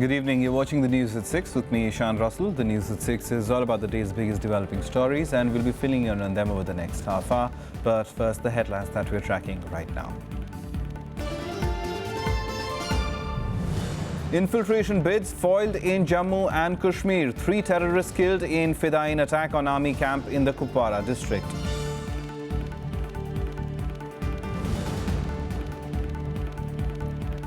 Good evening. You're watching the news at 6 with me, Ishan Russell. The news at 6 is all about the day's biggest developing stories, and we'll be filling you in on them over the next half hour. But first, the headlines that we're tracking right now. Infiltration bids foiled in Jammu and Kashmir. 3 terrorists killed in Fidain attack on army camp in the Kupwara district.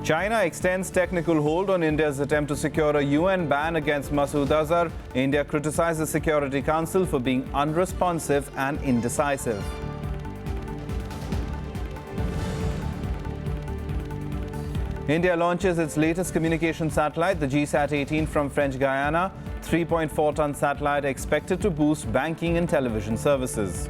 China extends technical hold on India's attempt to secure a UN ban against Masood Azhar. India criticized the Security Council for being unresponsive and indecisive. India launches its latest communication satellite, the GSAT-18 from French Guyana. 3.4-ton satellite expected to boost banking and television services.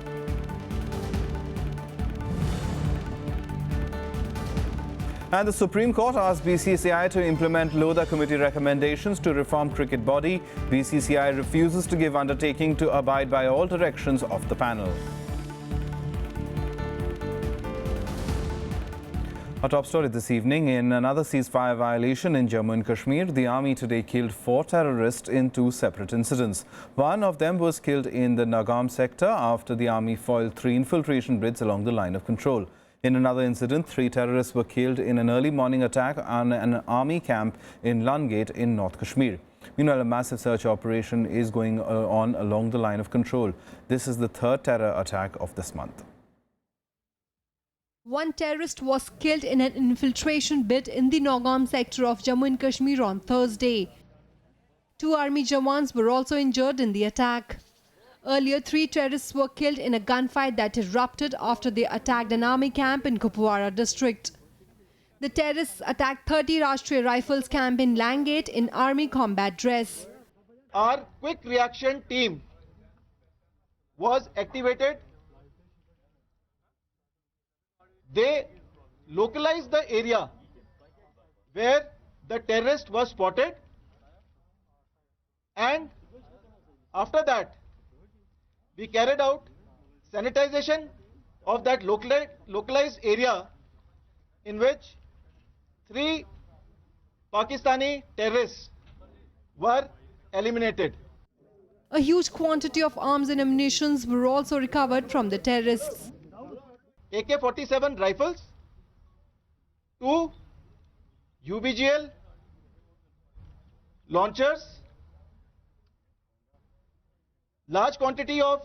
And the Supreme Court asked BCCI to implement Lodha Committee recommendations to reform cricket body. BCCI refuses to give undertaking to abide by all directions of the panel. Our top story this evening: in another ceasefire violation in Jammu and Kashmir, the army today killed 4 terrorists in 2 separate incidents. One of them was killed in the Nagaum sector after the army foiled 3 infiltration bids along the line of control. In another incident, 3 terrorists were killed in an early morning attack on an army camp in Lungate in North Kashmir. Meanwhile, a massive search operation is going on along the line of control. This is the 3rd terror attack of this month. 1 terrorist was killed in an infiltration bid in the Nagaum sector of Jammu and Kashmir on Thursday. 2 army jawans were also injured in the attack. Earlier, 3 terrorists were killed in a gunfight that erupted after they attacked an army camp in Kupwara district. The terrorists attacked 30 Rashtriya Rifles camp in Langate in army combat dress. Our quick reaction team was activated. They localized the area where the terrorist was spotted, and after that we carried out sanitization of that localized area, in which 3 Pakistani terrorists were eliminated. A huge quantity of arms and ammunition were also recovered from the terrorists. AK-47 rifles, 2 UBGL launchers, large quantity of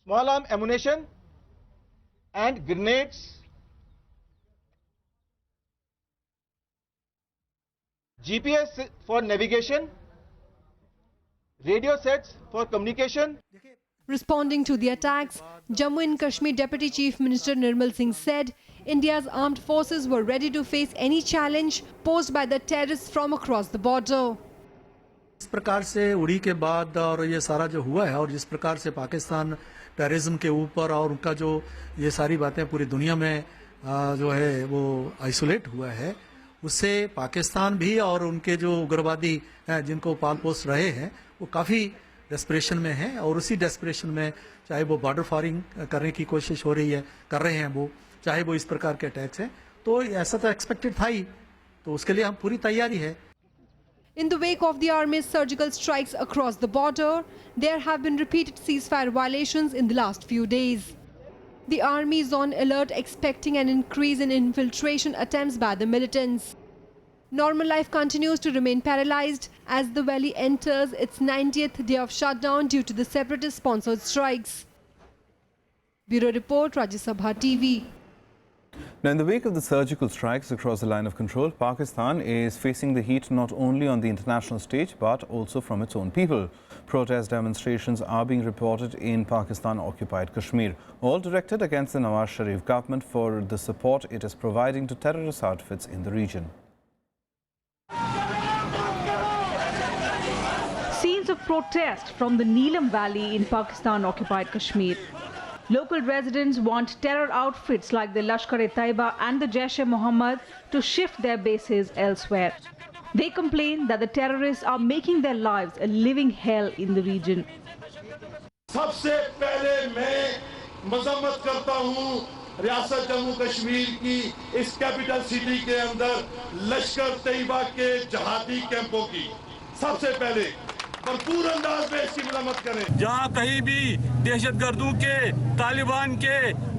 small arm ammunition and grenades, GPS for navigation, radio sets for communication. Responding to the attacks, Jammu and Kashmir Deputy Chief Minister Nirmal Singh said India's armed forces were ready to face any challenge posed by the terrorists from across the border. इस प्रकार से उड़ी के बाद और ये सारा जो हुआ है, और जिस प्रकार से पाकिस्तान टेररिज्म के ऊपर और उनका जो ये सारी बातें पूरी दुनिया में जो है वो आइसोलेट हुआ है, उससे पाकिस्तान भी और उनके जो उग्रवादी हैं जिनको पाल पोस रहे हैं वो काफ़ी डेस्परेशन में हैं, और उसी डेस्परेशन में चाहे वो बॉर्डर फायरिंग करने की कोशिश हो रही है, कर रहे हैं वो, चाहे वो इस प्रकार के अटैक्स हैं, तो ऐसा तो एक्सपेक्टेड था ही, तो उसके लिए हम पूरी तैयारी है. In the wake of the army's surgical strikes across the border, there have been repeated ceasefire violations in the last few days. The army is on alert, expecting an increase in infiltration attempts by the militants. Normal life continues to remain paralyzed as the valley enters its 90th day of shutdown due to the separatist-sponsored strikes. Bureau Report, Rajya Sabha TV. Now, in the wake of the surgical strikes across the line of control, Pakistan is facing the heat not only on the international stage but also from its own people. Protest demonstrations are being reported in Pakistan-occupied Kashmir, all directed against the Nawaz Sharif government for the support it is providing to terrorist outfits in the region. Scenes of protest from the Neelam Valley in Pakistan-occupied Kashmir. Local residents want terror outfits like the Lashkar-e-Taiba and the Jaish-e-Mohammed to shift their bases elsewhere. They complain that the terrorists are making their lives a living hell in the region. सबसे पहले मैं मजम्मत करता हूं रियासत जम्मू कश्मीर की इस capital city के अंदर लश्कर तैयबा के जहादी कैंपों की सबसे पहले भरपूर अंदाज में इसकी मरम्मत करें। जहां कहीं भी दहशतगर्दों के तालिबान के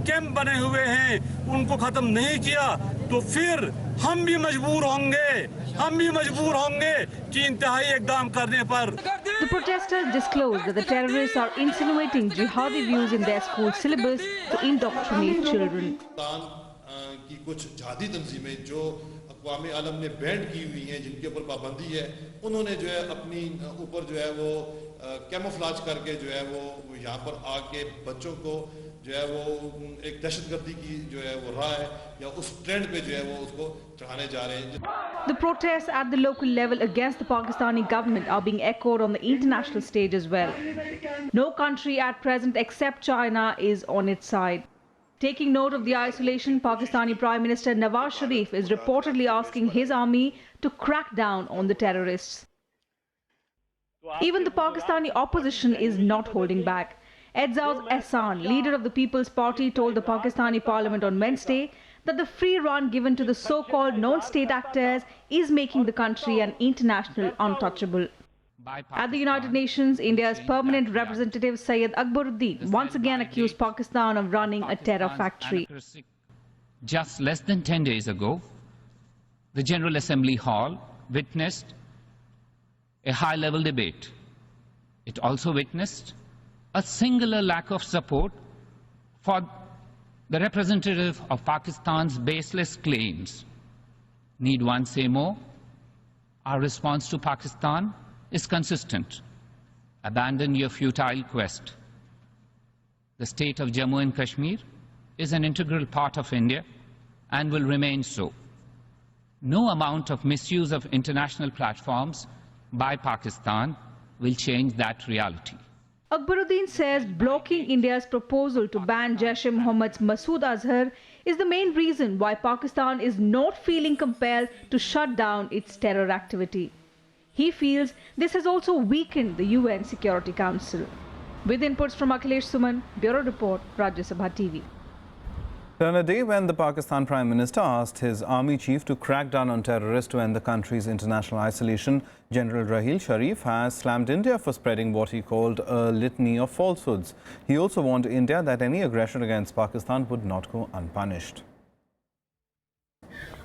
कैंप बने हुए हैं उनको खत्म नहीं किया तो फिर हम भी मजबूर होंगे कि इंतहाई इकदाम करने पर। The protesters disclosed that the terrorists are insinuating jihadi views in their school syllabus to indoctrinate children. की कुछ जहादी तंजीमें जो अक़वाम आलम ने बैंड की हुई हैं, जिनके ऊपर पाबंदी है, उन्होंने जो है अपनी ऊपर जो है वो कैमोफ्लेज करके जो है वो यहाँ पर आके बच्चों को जो है वो एक दहशतगर्दी की जो है वो राह है या उस ट्रेंड पे जो है वो उसको चढ़ाने जा रहे हैं। The protests at the local level against the Pakistani government are being echoed on the international stage as well. No country at present except China is on its side. Taking note of the isolation, Pakistani Prime Minister Nawaz Sharif is reportedly asking his army to crack down on the terrorists. Even the Pakistani opposition is not holding back. Edzaz Ehsan, leader of the People's Party, told the Pakistani Parliament on Wednesday that the free run given to the so-called non-state actors is making the country an international untouchable. At the United Nations, India's permanent representative Syed Akbaruddin once again accused Pakistan of running a terror factory. Just less than 10 days ago, the General Assembly Hall witnessed a high-level debate. It also witnessed a singular lack of support for the representative of Pakistan's baseless claims. Need one say more? Our response to Pakistan is consistent. Abandon your futile quest. The state of Jammu and Kashmir is an integral part of India and will remain so. No amount of misuse of international platforms by Pakistan will change that reality. Akbaruddin says blocking India's proposal to ban Jaish-e-Mohammed's Masood Azhar is the main reason why Pakistan is not feeling compelled to shut down its terror activity. He feels this has also weakened the UN Security Council. With inputs from Akhilesh Suman, Bureau Report, Rajya Sabha TV. On a day when the Pakistan Prime Minister asked his army chief to crack down on terrorists to end the country's international isolation, General Raheel Sharif has slammed India for spreading what he called a litany of falsehoods. He also warned India that any aggression against Pakistan would not go unpunished.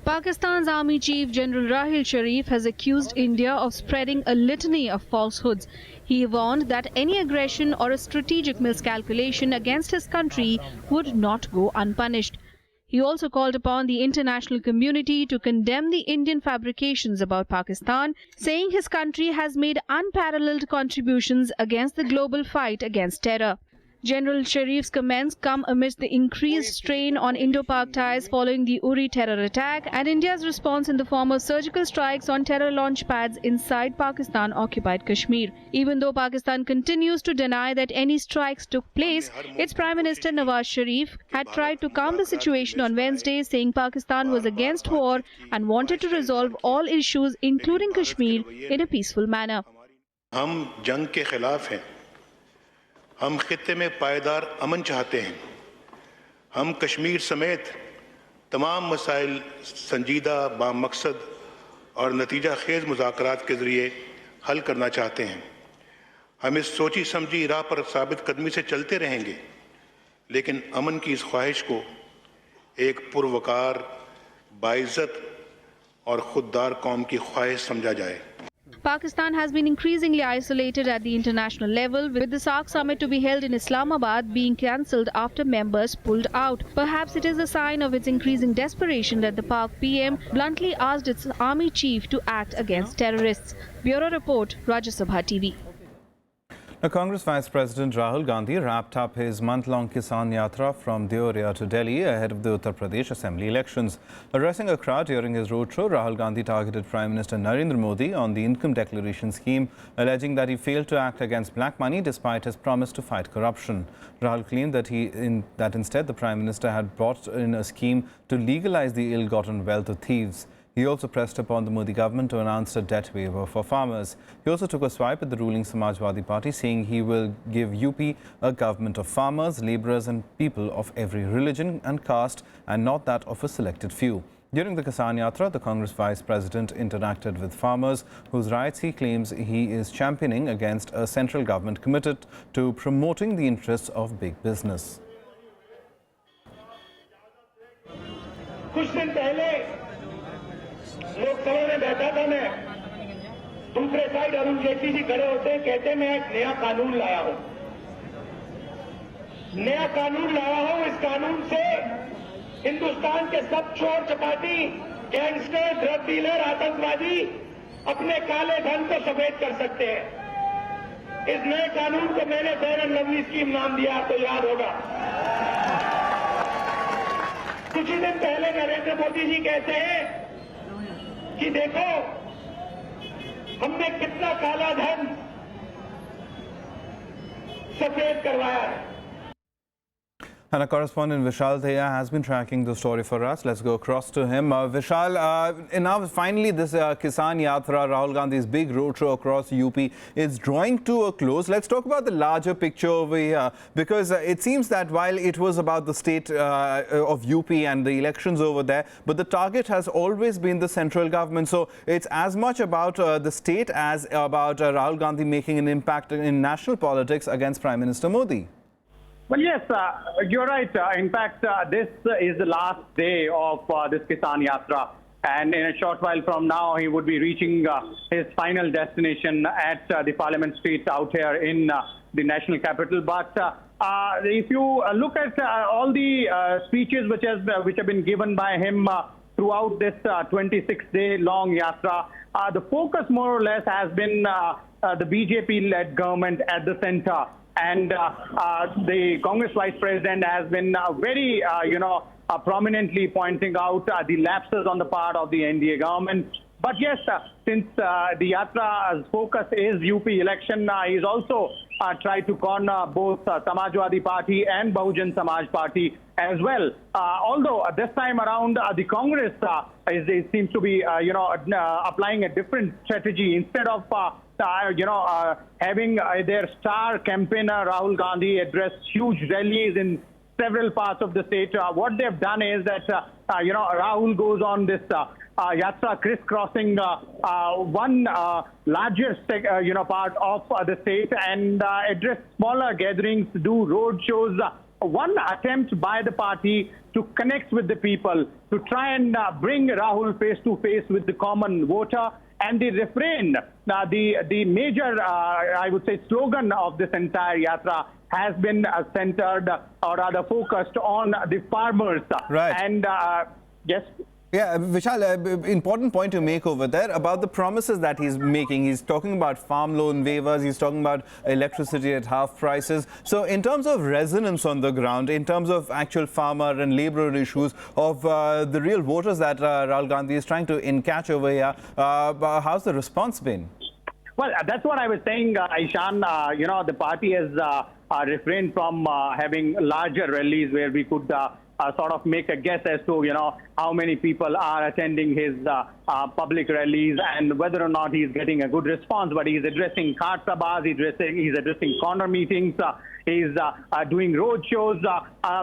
Pakistan's Army Chief General Raheel Sharif has accused India of spreading a litany of falsehoods. He warned that any aggression or a strategic miscalculation against his country would not go unpunished. He also called upon the international community to condemn the Indian fabrications about Pakistan, saying his country has made unparalleled contributions against the global fight against terror. General Sharif's comments come amidst the increased strain on Indo-Pak ties following the Uri terror attack and India's response in the form of surgical strikes on terror launch pads inside Pakistan-occupied Kashmir. Even though Pakistan continues to deny that any strikes took place, its Prime Minister Nawaz Sharif had tried to calm the situation on Wednesday, saying Pakistan was against war and wanted to resolve all issues, including Kashmir, in a peaceful manner. हम जंग के खिलाफ हैं। हम खित्ते में पायदार अमन चाहते हैं। हम कश्मीर समेत तमाम मसाइल संजीदा बामकसद और नतीजा खेज मुज़ाकरात के ज़रिए हल करना चाहते हैं। हम इस सोची समझी राह पर साबित कदमी से चलते रहेंगे, लेकिन अमन की इस ख्वाहिश को एक पुरवकार, बाइज़्ज़त और खुददार कौम की ख्वाहिश समझा जाए। Pakistan has been increasingly isolated at the international level, with the SAARC summit to be held in Islamabad being cancelled after members pulled out. Perhaps it is a sign of its increasing desperation that the Pak PM bluntly asked its army chief to act against terrorists. Bureau Report, Rajya Sabha TV. Now, Congress Vice President Rahul Gandhi wrapped up his month-long Kisan Yatra from Deoria to Delhi ahead of the Uttar Pradesh Assembly elections. Addressing a crowd during his roadshow, Rahul Gandhi targeted Prime Minister Narendra Modi on the income declaration scheme, alleging that he failed to act against black money despite his promise to fight corruption. Rahul claimed that instead the Prime Minister had brought in a scheme to legalize the ill-gotten wealth of thieves. He also pressed upon the Modi government to announce a debt waiver for farmers. He also took a swipe at the ruling Samajwadi Party, saying he will give UP a government of farmers, labourers and people of every religion and caste, and not that of a selected few. During the Kisan Yatra, the Congress Vice President interacted with farmers whose rights he claims he is championing against a central government committed to promoting the interests of big business. कुछ दिन पहले लोकसभा में बैठा था मैं, दूसरे side Arun Jaitley ji खड़े होते हैं, कहते मैं एक नया कानून लाया हूं, नया कानून लाया हूं। इस कानून से हिंदुस्तान के सब चोर चपाटी, गैंगस्टर, ड्रग डीलर, आतंकवादी अपने काले धन को सफेद कर सकते हैं। इस नए कानून को मैंने फेयर एंड लवली स्कीम नाम दिया, आपको याद होगा। कुछ ही दिन पहले नरेंद्र मोदी जी कहते हैं कि देखो हमने कितना काला धन सफेद करवाया है। And our correspondent Vishal Theya has been tracking the story for us. Let's go across to him. Vishal, and now finally this Kisan Yatra, Rahul Gandhi's big roadshow across UP is drawing to a close. Let's talk about the larger picture over here, because it seems that while it was about the state of UP and the elections over there, but the target has always been the central government. So it's as much about the state as about Rahul Gandhi making an impact in national politics against Prime Minister Modi. Well, yes, you're right. In fact, this is the last day of this Kisan Yatra. And in a short while from now, he would be reaching his final destination at the Parliament Street out here in the national capital. But if you look at all the speeches which have been given by him throughout this 26-day long Yatra, the focus more or less has been the BJP-led government at the center. And the Congress Vice President has been very, prominently pointing out the lapses on the part of the NDA government. But yes, since the Yatra's focus is UP election, he's also tried to corner both Samajwadi Party and Bahujan Samaj Party as well. Although this time around, the Congress seems to be, applying a different strategy. Instead of having their star campaigner Rahul Gandhi address huge rallies in several parts of the state, what they've done is that Rahul goes on this Yatra crisscrossing one larger part of the state and address smaller gatherings, do road shows. One attempt by the party to connect with the people, to try and bring Rahul face to face with the common voter. And the refrain, the major, I would say, slogan of this entire Yatra has been centered, or rather focused on the farmers. Right. And yes. Yeah, Vishal, important point to make over there about the promises that he's making. He's talking about farm loan waivers. He's talking about electricity at half prices. So in terms of resonance on the ground, in terms of actual farmer and labourer issues of the real voters that Rahul Gandhi is trying to catch over here, how's the response been? Well, that's what I was saying, Ishan. The party has refrained from having larger rallies where we could sort of make a guess as to, how many people are attending his public rallies and whether or not he's getting a good response. But he's addressing Khat Sabhas, he's addressing corner meetings, he's doing road shows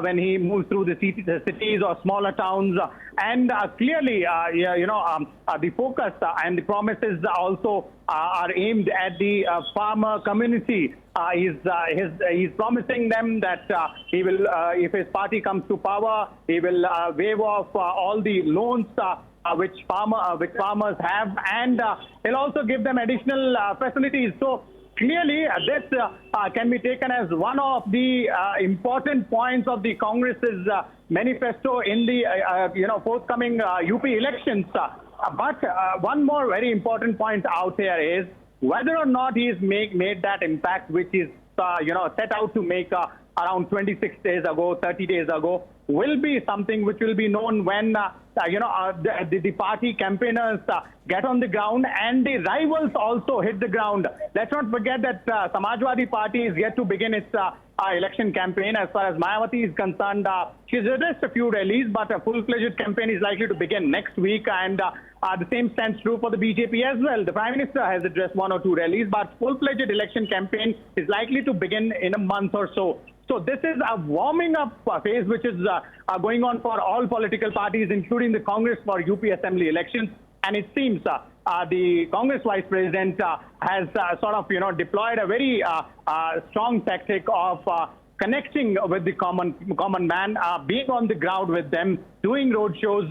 when he moves through the cities or smaller towns. And clearly, the focus and the promises also are aimed at the farmer community. He's promising them that he will, if his party comes to power, he will waive off all the loans which farmers have, and he'll also give them additional facilities. So clearly, this can be taken as one of the important points of the Congress's manifesto in the forthcoming UP elections. But one more very important point out here is whether or not he's made that impact which is set out to make around 26 days ago, 30 days ago, will be something which will be known when the party campaigners get on the ground and the rivals also hit the ground. Let's not forget that Samajwadi Party is yet to begin its election campaign. As far as Mayawati is concerned, she's addressed a few rallies, but a full-fledged campaign is likely to begin next week. And The same stands true for the BJP as well. The Prime Minister has addressed 1 or 2 rallies, but full-fledged election campaign is likely to begin in a month or so. So this is a warming up phase which is going on for all political parties, including the Congress for UP Assembly elections. And it seems the Congress Vice President has sort of, deployed a very strong tactic of connecting with the common man, being on the ground with them, doing road shows,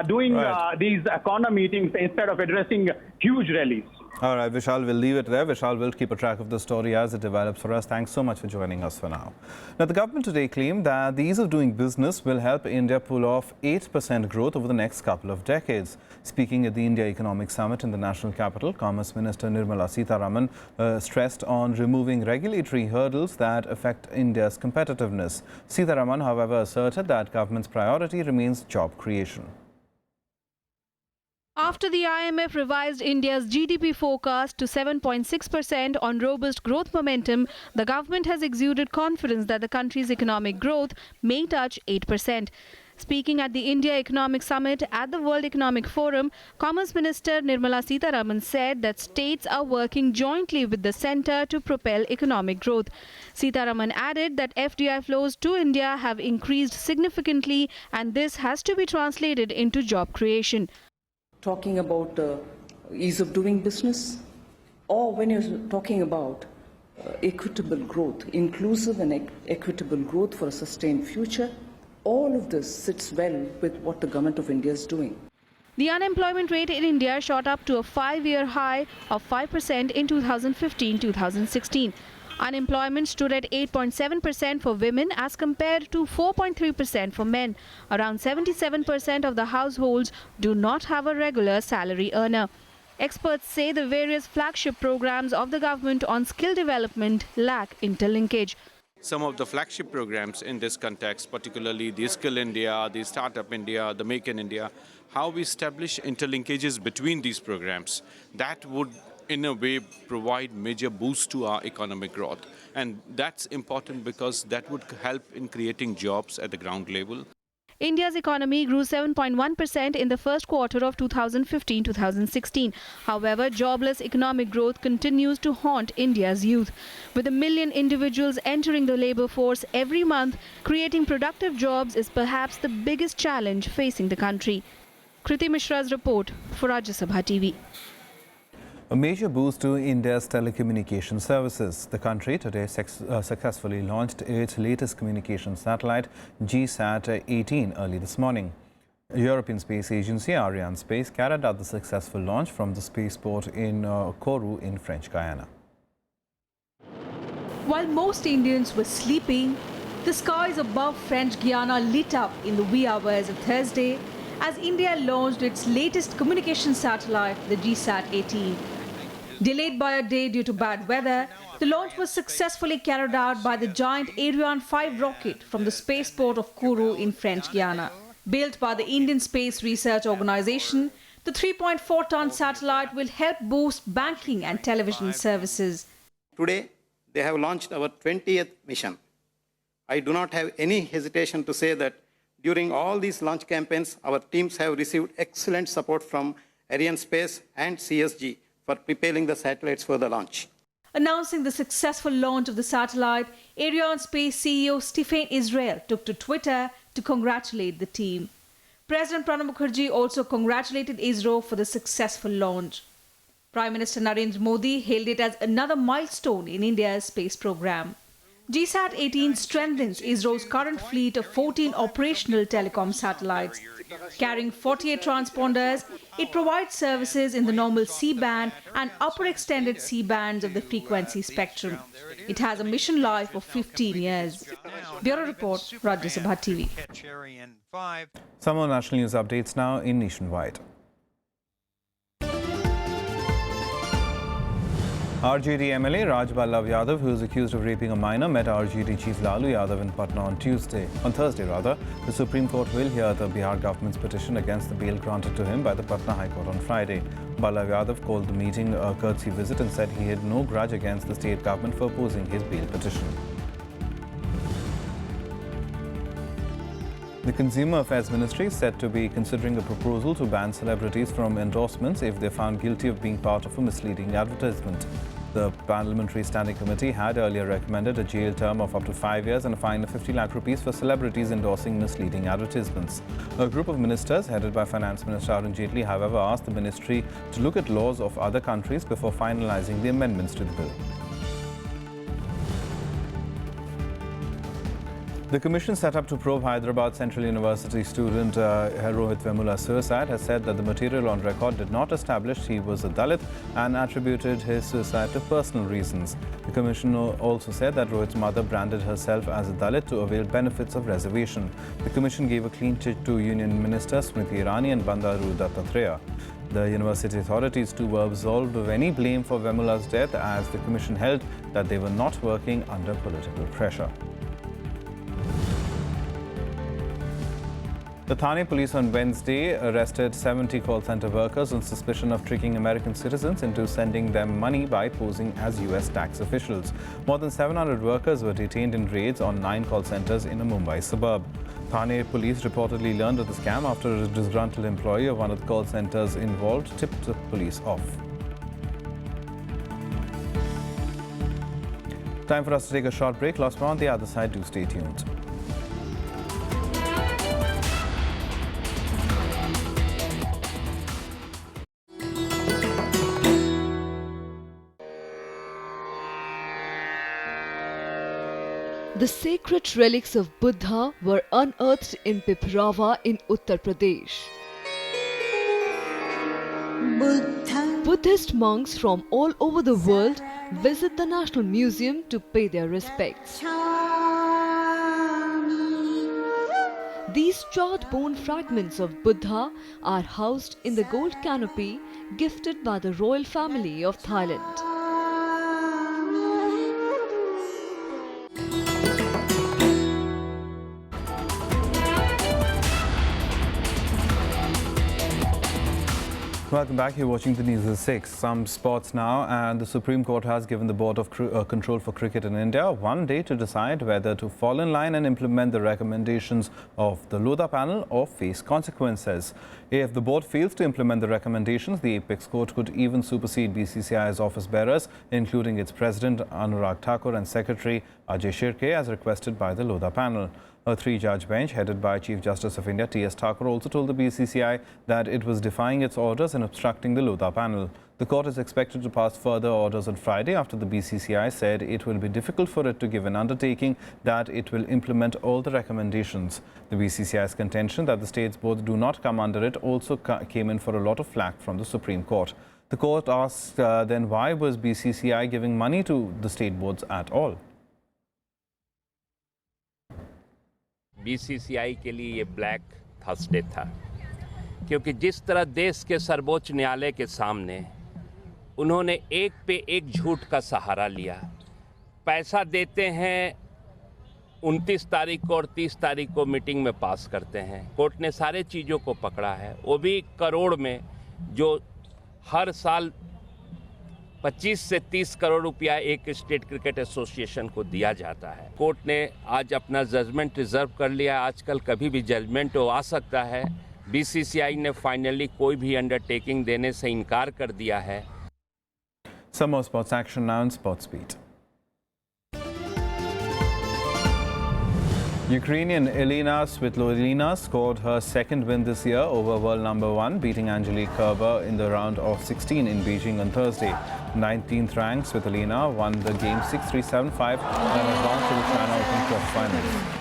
doing these corner meetings instead of addressing huge rallies. All right, Vishal, we'll leave it there. Vishal will keep a track of the story as it develops for us. Thanks so much for joining us for now. Now, the government today claimed that the ease of doing business will help India pull off 8% growth over the next couple of decades. Speaking at the India Economic Summit in the national capital, Commerce Minister Nirmala Sitharaman stressed on removing regulatory hurdles that affect India's competitiveness. Sitharaman, however, asserted that government's priority remains job creation. After the IMF revised India's GDP forecast to 7.6% on robust growth momentum, the government has exuded confidence that the country's economic growth may touch 8%. Speaking at the India Economic Summit at the World Economic Forum, Commerce Minister Nirmala Sitharaman said that states are working jointly with the centre to propel economic growth. Sitharaman added that FDI flows to India have increased significantly and this has to be translated into job creation. Talking about ease of doing business, or when you're talking about equitable growth, inclusive and equitable growth for a sustained future, all of this sits well with what the government of India is doing. The unemployment rate in India shot up to a 5-year high of 5% in 2015-2016. Unemployment stood at 8.7% for women as compared to 4.3% for men. Around 77% of the households do not have a regular salary earner. Experts say the various flagship programs of the government on skill development lack interlinkage. Some of the flagship programs in this context, particularly the Skill India, the Startup India, the Make in India, how we establish interlinkages between these programs, that would in a way provide major boost to our economic growth. And that's important because that would help in creating jobs at the ground level. India's economy grew 7.1% in the first quarter of 2015-2016. However, jobless economic growth continues to haunt India's youth. With 1 million individuals entering the labour force every month, creating productive jobs is perhaps the biggest challenge facing the country. Kriti Mishra's report for Rajya Sabha TV. A major boost to India's telecommunication services. The country today successfully launched its latest communication satellite, GSAT-18, early this morning. European Space Agency, Arianespace, carried out the successful launch from the spaceport in Kourou in French Guiana. While most Indians were sleeping, the skies above French Guiana lit up in the wee hours of Thursday as India launched its latest communication satellite, the GSAT-18. Delayed by a day due to bad weather, the launch was successfully carried out by the giant Ariane 5 rocket from the spaceport of Kourou in French Guiana. Built by the Indian Space Research Organisation, the 3.4-ton satellite will help boost banking and television services. Today, they have launched our 20th mission. I do not have any hesitation to say that during all these launch campaigns, our teams have received excellent support from Arianespace and CSG for preparing the satellites for the launch. Announcing the successful launch of the satellite, Arianespace CEO Stephen Israel took to Twitter to congratulate the team. President Pranab Mukherjee also congratulated ISRO for the successful launch. Prime Minister Narendra Modi hailed it as another milestone in India's space program. GSAT-18 strengthens ISRO's current fleet of 14 operational telecom satellites. Carrying 48 transponders, it provides services in the normal C-band and upper extended C-bands of the frequency spectrum. It has a mission life of 15 years. Bureau Report, Rajya Sabha TV. Some more national news updates now in Nationwide. RJD MLA Raj Ballav Yadav, who is accused of raping a minor, met RJD Chief Lalu Yadav in Patna on Thursday. The Supreme Court will hear the Bihar government's petition against the bail granted to him by the Patna High Court on Friday. Ballav Yadav called the meeting a courtesy visit and said he had no grudge against the state government for opposing his bail petition. The Consumer Affairs Ministry is said to be considering a proposal to ban celebrities from endorsements if they're found guilty of being part of a misleading advertisement. The Parliamentary Standing Committee had earlier recommended a jail term of up to 5 years and a fine of 50 lakh rupees for celebrities endorsing misleading advertisements. A group of ministers headed by Finance Minister Arun Jaitley, however, asked the ministry to look at laws of other countries before finalising the amendments to the bill. The commission set up to probe Hyderabad Central University student Rohit Vemula's suicide has said that the material on record did not establish he was a Dalit and attributed his suicide to personal reasons. The commission also said that Rohit's mother branded herself as a Dalit to avail benefits of reservation. The commission gave a clean chit to Union Minister Smriti Irani and Bandaru Dattatreya. The university authorities too were absolved of any blame for Vemula's death, as the commission held that they were not working under political pressure. The Thane police on Wednesday arrested 70 call center workers on suspicion of tricking American citizens into sending them money by posing as US tax officials. More than 700 workers were detained in raids on 9 call centers in a Mumbai suburb. Thane police reportedly learned of the scam after a disgruntled employee of one of the call centers involved tipped the police off. Time for us to take a short break. Lots more on the other side. Do stay tuned. The sacred relics of Buddha were unearthed in Piprava in Uttar Pradesh. Buddhist monks from all over the world visit the National Museum to pay their respects. These charred bone fragments of Buddha are housed in the gold canopy gifted by the royal family of Thailand. Welcome back. You're watching the news at 6. Some sports now, and the Supreme Court has given the Board of Control for Cricket in India 1 day to decide whether to fall in line and implement the recommendations of the Lodha panel or face consequences. If the board fails to implement the recommendations, the Apex Court could even supersede BCCI's office bearers, including its President Anurag Thakur and Secretary Ajay Shirke, as requested by the Lodha panel. A 3-judge bench headed by Chief Justice of India T.S. Thakur also told the BCCI that it was defying its orders and obstructing the Lodha panel. The court is expected to pass further orders on Friday after the BCCI said it will be difficult for it to give an undertaking that it will implement all the recommendations. The BCCI's contention that the states both do not come under it also came in for a lot of flack from the Supreme Court. The court asked then why was BCCI giving money to the state boards at all? BCCI के लिए ये black Thursday था, क्योंकि जिस तरह देश के सर्वोच्च न्यायालय के सामने उन्होंने एक पे एक झूठ का सहारा लिया। पैसा देते हैं 29 तारीख को और 30 तारीख को मीटिंग में पास करते हैं। कोर्ट ने सारे चीज़ों को पकड़ा है, वो भी करोड़ में, जो हर साल 25 से 30 करोड़ रुपया एक स्टेट क्रिकेट एसोसिएशन को दिया जाता है। कोर्ट ने आज अपना जजमेंट रिजर्व कर लिया। आजकल कभी भी जजमेंट आ सकता है। बीसीसीआई ने फाइनली कोई भी अंडरटेकिंग देने से इनकार कर दिया है। Some more sports action now in Sports Beat. Ukrainian Elena Svitolina scored her second win this year over world number 1, beating Angelique Kerber in the round of 16 in Beijing on Thursday. 19th ranked Svitolina won the game 6-3, 7-5 and advanced to the China Open quarterfinals.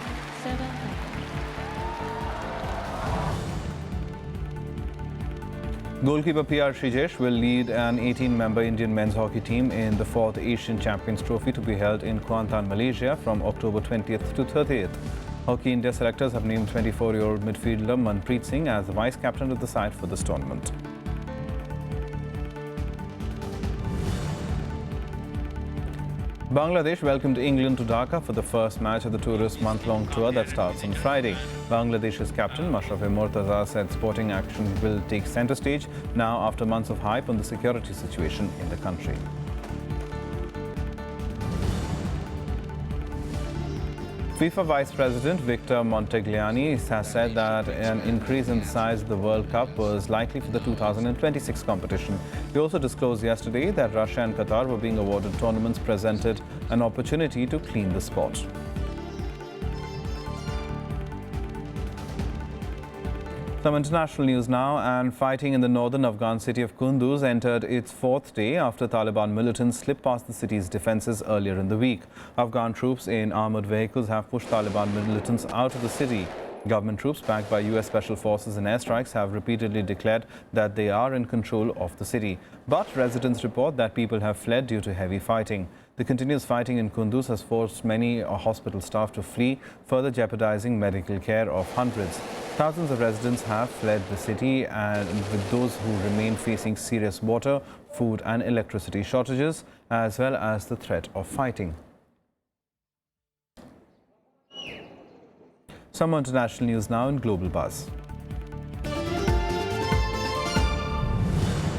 Goalkeeper PR Shijesh will lead an 18-member Indian men's hockey team in the 4th Asian Champions Trophy to be held in Kuantan, Malaysia from October 20th to 30th. Hockey India selectors have named 24-year-old midfielder Manpreet Singh as the vice-captain of the side for this tournament. Bangladesh welcomed England to Dhaka for the first match of the tourist month-long tour that starts on Friday. Bangladesh's captain Mashrafe Mortaza said sporting action will take centre stage now after months of hype on the security situation in the country. FIFA Vice President Victor Montegliani has said that an increase in the size of the World Cup was likely for the 2026 competition. He also disclosed yesterday that Russia and Qatar were being awarded tournaments presented an opportunity to clean the sport. Some international news now, and fighting in the northern Afghan city of Kunduz entered its fourth day after Taliban militants slipped past the city's defences earlier in the week. Afghan troops in armoured vehicles have pushed Taliban militants out of the city. Government troops backed by US Special Forces and airstrikes have repeatedly declared that they are in control of the city. But residents report that people have fled due to heavy fighting. The continuous fighting in Kunduz has forced many hospital staff to flee, further jeopardizing medical care of hundreds. Thousands of residents have fled the city, and with those who remain facing serious water, food and electricity shortages, as well as the threat of fighting. Some international news now in Global Buzz.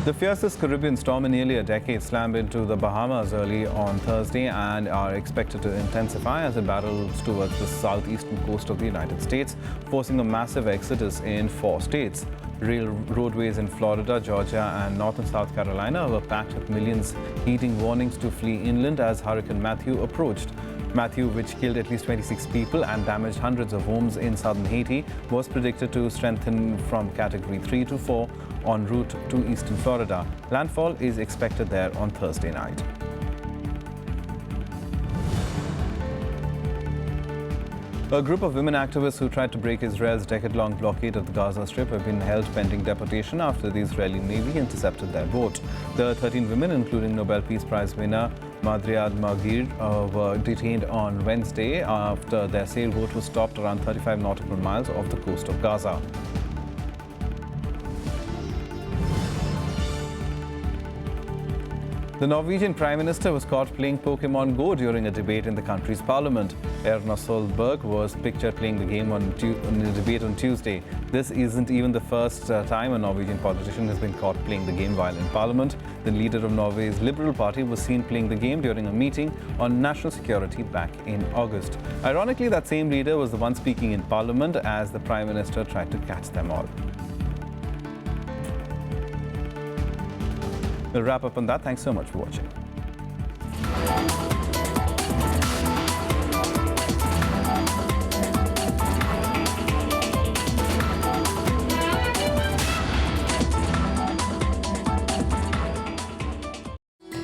The fiercest Caribbean storm in nearly a decade slammed into the Bahamas early on Thursday and are expected to intensify as it barrels towards the southeastern coast of the United States, forcing a massive exodus in 4 states. Rail roadways in Florida, Georgia and North and South Carolina were packed with millions heeding warnings to flee inland as Hurricane Matthew approached. Matthew, which killed at least 26 people and damaged hundreds of homes in southern Haiti, was predicted to strengthen from Category 3 to 4 en route to eastern Florida. Landfall is expected there on Thursday night. A group of women activists who tried to break Israel's decade-long blockade of the Gaza Strip have been held pending deportation after the Israeli Navy intercepted their boat. The 13 women, including Nobel Peace Prize winner Madriad Magir, were detained on Wednesday after their sailboat was stopped around 35 nautical miles off the coast of Gaza. The Norwegian Prime Minister was caught playing Pokemon Go during a debate in the country's parliament. Erna Solberg was pictured playing the game in a debate on Tuesday. This isn't even the first time a Norwegian politician has been caught playing the game while in parliament. The leader of Norway's Liberal Party was seen playing the game during a meeting on national security back in August. Ironically, that same leader was the one speaking in parliament as the Prime Minister tried to catch them all. We'll wrap up on that. Thanks so much for watching.